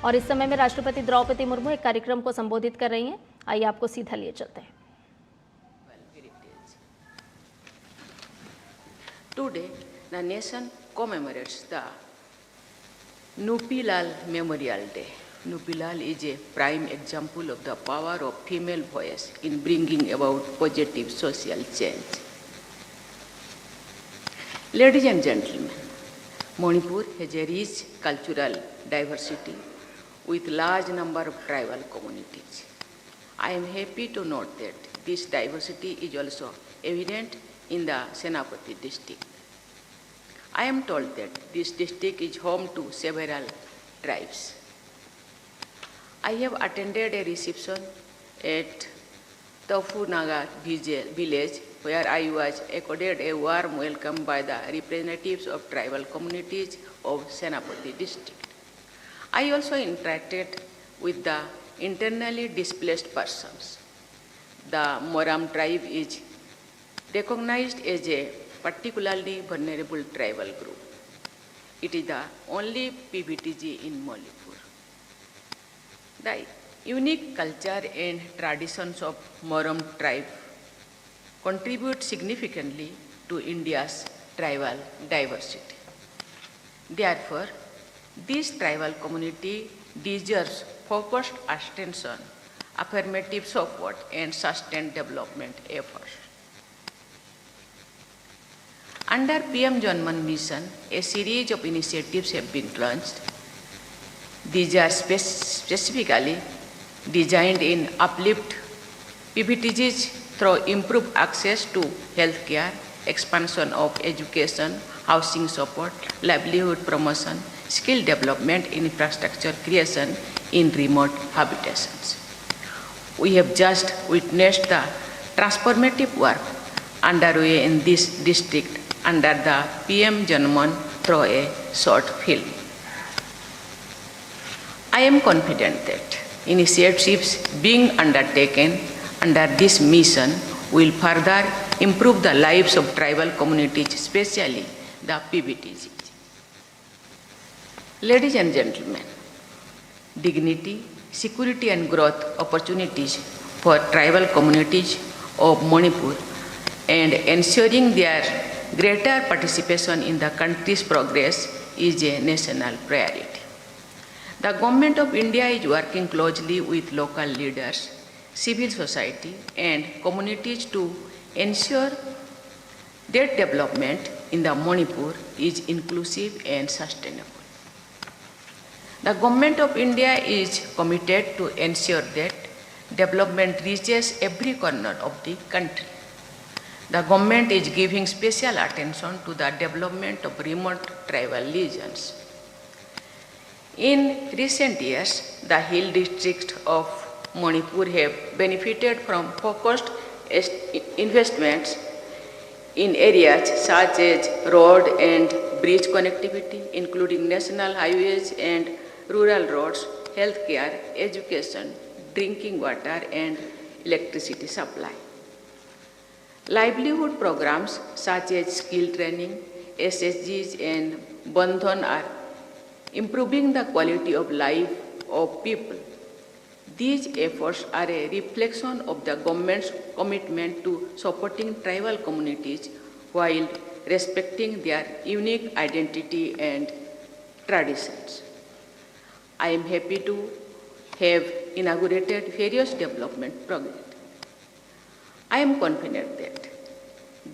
और इस समय में राष्ट्रपति द्रौपदी मुर्मू एक कार्यक्रम को संबोधित कर रही हैं। आइए आपको सीधा लिए चलते हैं। Today, the nation commemorates the Nupilal Memorial Day. Nupilal is a prime example of the power of female voice in bringing about positive social change. Ladies and gentlemen, Manipur has a rich cultural diversity with large number of tribal communities. I am happy to note that this diversity is also evident in the Senapati district. I am told that this district is home to several tribes. I have attended a reception at Tofu Naga village where I was accorded a warm welcome by the representatives of tribal communities of Senapati district. I also interacted with the internally displaced persons. The Moram tribe is recognized as a particularly vulnerable tribal group. It is the only PBTG in Manipur. The unique culture and traditions of Moram tribe contribute significantly to India's tribal diversity. Therefore, this tribal community deserves focused attention, affirmative support, and sustained development efforts. Under PM Janman Mission, a series of initiatives have been launched. These are specifically designed in uplift PBTGs through improved access to healthcare, expansion of education, housing support, livelihood promotion, skill development, infrastructure creation in remote habitations. We have just witnessed the transformative work underway in this district under the PM Janman through a short film. I am confident that initiatives being undertaken under this mission will further improve the lives of tribal communities, especially the PBTGs. Ladies and gentlemen, dignity, security and growth opportunities for tribal communities of Manipur and ensuring their greater participation in the country's progress is a national priority. The Government of India is working closely with local leaders, civil society and communities to ensure that development in the Manipur is inclusive and sustainable. The Government of India is committed to ensure that development reaches every corner of the country. The government is giving special attention to the development of remote tribal regions. In recent years, the hill districts of Manipur have benefited from focused investments in areas such as road and bridge connectivity, including national highways and rural roads, healthcare, education, drinking water, and electricity supply. Livelihood programs such as skill training, SSGs, and Bandhan are improving the quality of life of people. These efforts are a reflection of the government's commitment to supporting tribal communities while respecting their unique identity and traditions. I am happy to have inaugurated various development projects. I am confident that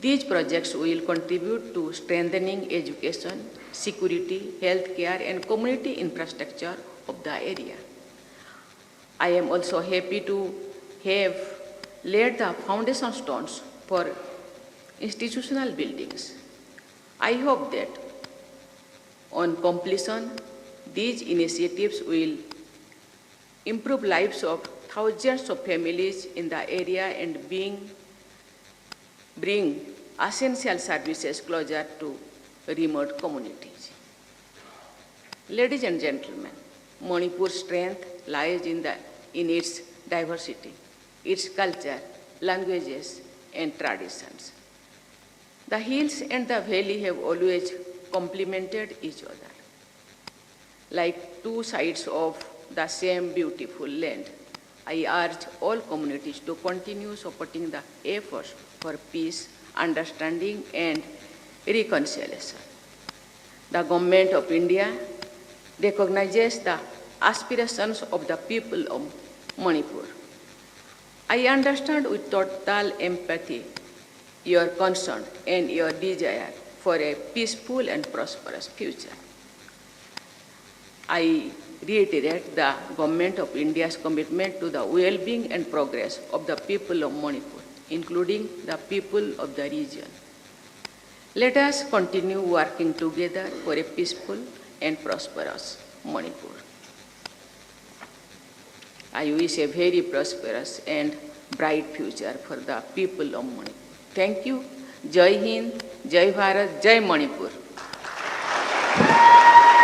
these projects will contribute to strengthening education, security, healthcare, and community infrastructure of the area. I am also happy to have laid the foundation stones for institutional buildings. I hope that on completion, these initiatives will improve lives of thousands of families in the area and bring essential services closer to remote communities. Ladies and gentlemen, Manipur's strength lies in its diversity, its culture, languages, and traditions. The hills and the valley have always complemented each other, like two sides of the same beautiful land. I urge all communities to continue supporting the efforts for peace, understanding, and reconciliation. The Government of India recognizes the aspirations of the people of Manipur. I understand with total empathy your concern and your desire for a peaceful and prosperous future. I reiterate the Government of India's commitment to the well-being and progress of the people of Manipur, including the people of the region. Let us continue working together for a peaceful and prosperous Manipur. I wish a very prosperous and bright future for the people of Manipur. Thank you. Jai Hind, Jai Bharat, Jai Manipur.